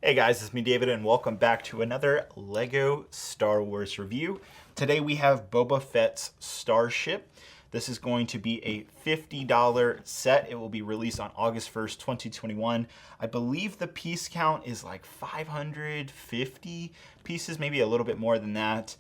Hey guys, it's me David and welcome back to another LEGO Star Wars review. Today we have Boba Fett's Starship. This is going to be a $50 set. It will be released on August 1st, 2021. I believe the piece count is like 550 pieces, maybe a little bit more than that.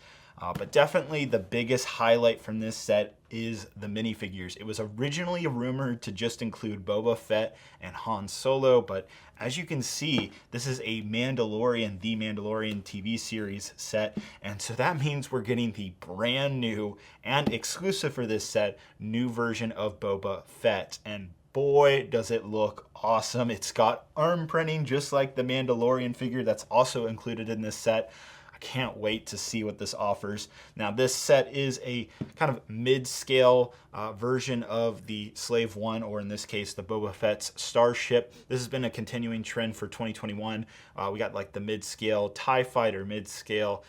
But definitely the biggest highlight from this set is the minifigures. It was originally rumored to just include Boba Fett and Han Solo, but as you can see, this is a Mandalorian, the Mandalorian TV series set, and so that means we're getting the brand new and exclusive for this set, new version of Boba Fett. And boy, does it look awesome. It's got arm printing just like the Mandalorian figure that's also included in this set. Can't wait to see what this offers. Now, this set is a kind of mid-scale version of the Slave One, or in this case, the Boba Fett's Starship. This has been a continuing trend for 2021. We got like the mid-scale TIE Fighter, mid-scale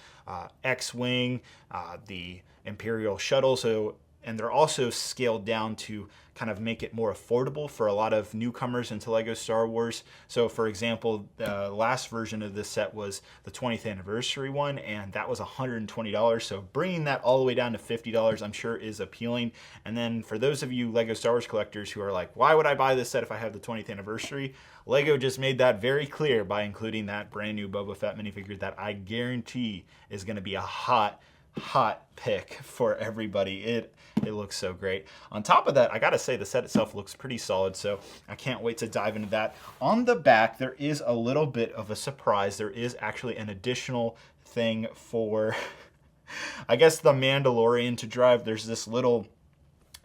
X-Wing, the Imperial Shuttle. And they're also scaled down to kind of make it more affordable for a lot of newcomers into LEGO Star Wars. So for example, the last version of this set was the 20th anniversary one, and that was $120. So bringing that all the way down to $50, I'm sure is appealing. And then for those of you LEGO Star Wars collectors who are like, why would I buy this set if I have the 20th anniversary? LEGO just made that very clear by including that brand new Boba Fett minifigure that I guarantee is going to be a hot pick for everybody. It looks so great. On top of that, I gotta say the set itself looks pretty solid, so I can't wait to dive into that. On the back, there is a little bit of a surprise. There is actually an additional thing for, I guess, the Mandalorian to drive. There's this little,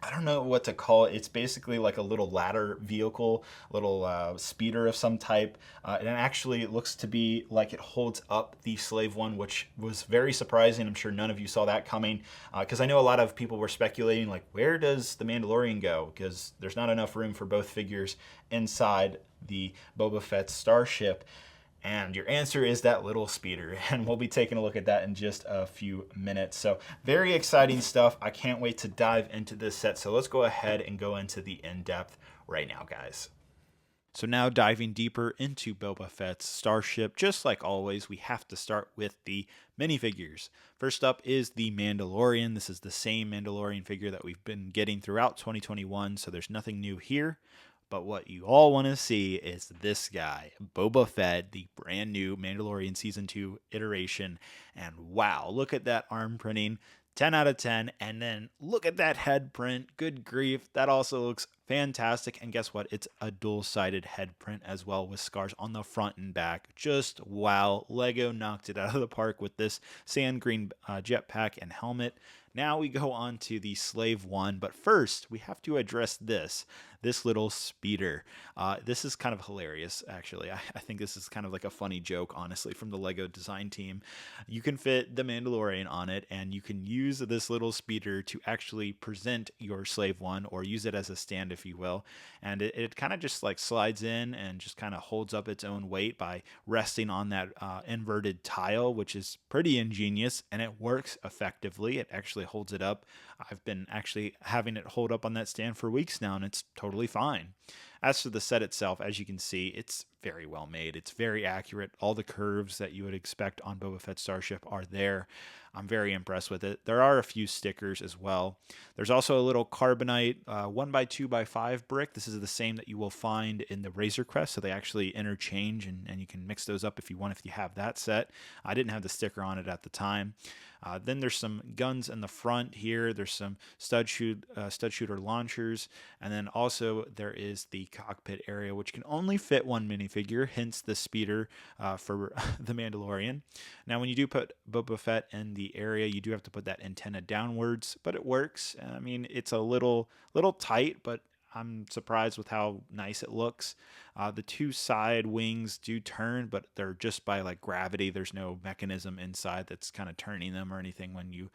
I don't know what to call it. It's basically like a little ladder vehicle, little speeder of some type. And actually it looks to be like it holds up the Slave One, which was very surprising. I'm sure none of you saw that coming, because I know a lot of people were speculating, like, where does the Mandalorian go? Because there's not enough room for both figures inside the Boba Fett Starship. And your answer is that little speeder, and we'll be taking a look at that in just a few minutes. So very exciting stuff. I can't wait to dive into this set. So let's go ahead and go into the in-depth right now, guys. So now diving deeper into Boba Fett's Starship, just like always, we have to start with the minifigures. First up is the Mandalorian. This is the same Mandalorian figure that we've been getting throughout 2021, so there's nothing new here. But what you all want to see is this guy, Boba Fett, the brand new Mandalorian Season 2 iteration. And wow, look at that arm printing. 10 out of 10. And then look at that head print. Good grief. That also looks fantastic. And guess what? It's a dual-sided head print as well with scars on the front and back. Just wow. LEGO knocked it out of the park with this sand green jetpack and helmet. Now we go on to the Slave One, but first we have to address this little speeder. This is kind of hilarious, actually. I think this is kind of like a funny joke, honestly, from the LEGO design team. You can fit the Mandalorian on it, and you can use this little speeder to actually present your Slave One, or use it as a stand, if you will. And it kind of just like slides in and just kind of holds up its own weight by resting on that inverted tile, which is pretty ingenious, and it works effectively. It actually holds it up. I've been actually having it hold up on that stand for weeks now, and it's totally fine. As for the set itself, as you can see, it's very well made. It's very accurate. All the curves that you would expect on Boba Fett Starship are there. I'm very impressed with it. There are a few stickers as well. There's also a little carbonite 1x2x5 brick. This is the same that you will find in the Razor Crest, so they actually interchange, and you can mix those up if you want, if you have that set. I didn't have the sticker on it at the time. Then there's some guns in the front here. There's some stud shooter launchers, and then also there is the cockpit area, which can only fit one minifigure, hence the speeder for the Mandalorian. Now, when you do put Boba Fett in the area, you do have to put that antenna downwards, but it works. I mean, it's a little tight, but I'm surprised with how nice it looks. The two side wings do turn, but they're just by like gravity. There's no mechanism inside that's kind of turning them or anything when you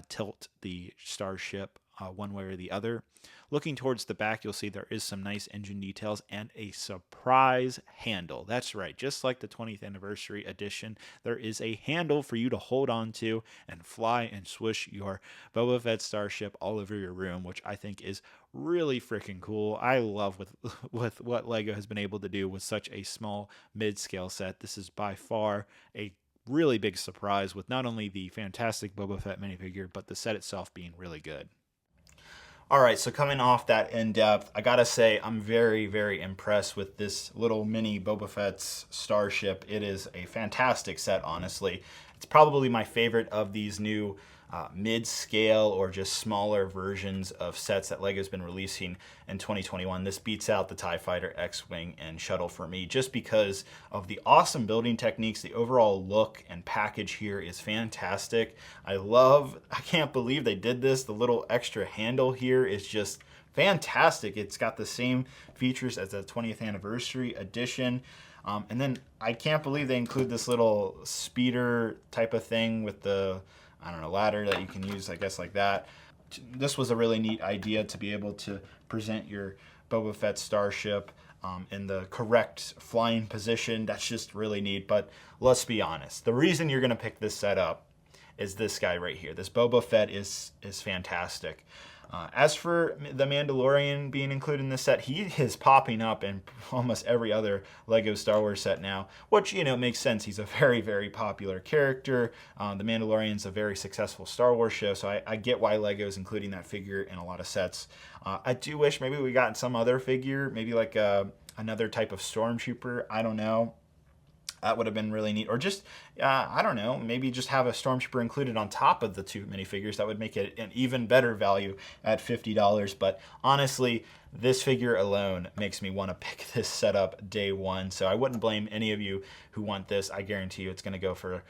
tilt the Starship one way or the other. Looking towards the back, you'll see there is some nice engine details and a surprise handle. That's right, just like the 20th anniversary edition, there is a handle for you to hold on to and fly and swoosh your Boba Fett Starship all over your room, which I think is really freaking cool. I love with what Lego has been able to do with such a small mid-scale set. This is by far a really big surprise with not only the fantastic Boba Fett minifigure, but the set itself being really good. All right, so coming off that in-depth, I gotta say I'm very, very impressed with this little mini Boba Fett's Starship. It is a fantastic set, honestly. It's probably my favorite of these new mid-scale or just smaller versions of sets that LEGO's been releasing in 2021. This beats out the TIE Fighter, X-Wing, and Shuttle for me just because of the awesome building techniques. The overall look and package here is fantastic. I can't believe they did this. The little extra handle here is just fantastic. It's got the same features as the 20th anniversary edition. And then I can't believe they include this little speeder type of thing with the ladder that you can use, I guess, like that. This was a really neat idea to be able to present your Boba Fett Starship in the correct flying position. That's just really neat. But let's be honest, the reason you're going to pick this set up is this guy right here. This Boba Fett is fantastic. As for the Mandalorian being included in this set, he is popping up in almost every other LEGO Star Wars set now, which, makes sense. He's a very, very popular character. The Mandalorian's a very successful Star Wars show, so I get why LEGO's including that figure in a lot of sets. I do wish maybe we got some other figure, maybe like another type of Stormtrooper. I don't know. That would have been really neat. Or just, I don't know, maybe just have a Stormtrooper included on top of the two minifigures. That would make it an even better value at $50. But honestly, this figure alone makes me want to pick this setup day one. So I wouldn't blame any of you who want this. I guarantee you it's going to go for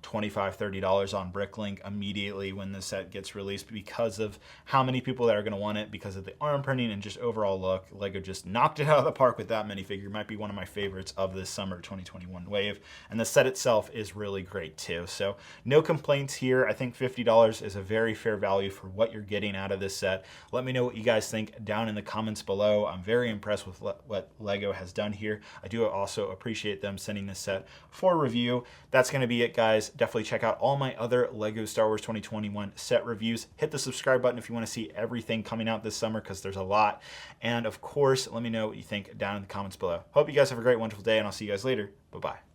$25, $30 on Bricklink immediately when the set gets released because of how many people that are going to want it, because of the arm printing and just overall look. LEGO just knocked it out of the park with that minifigure. Might be one of my favorites of this summer 2021 wave. And the set itself is really great too. So no complaints here. I think $50 is a very fair value for what you're getting out of this set. Let me know what you guys think down in the comments below. I'm very impressed with what LEGO has done here. I do also appreciate them sending this set for review. That's going to be it, guys. Definitely check out all my other LEGO Star Wars 2021 set reviews. Hit the subscribe button if you want to see everything coming out this summer, because there's a lot. And of course, let me know what you think down in the comments below. Hope you guys have a great, wonderful day, and I'll see you guys later. Bye-bye.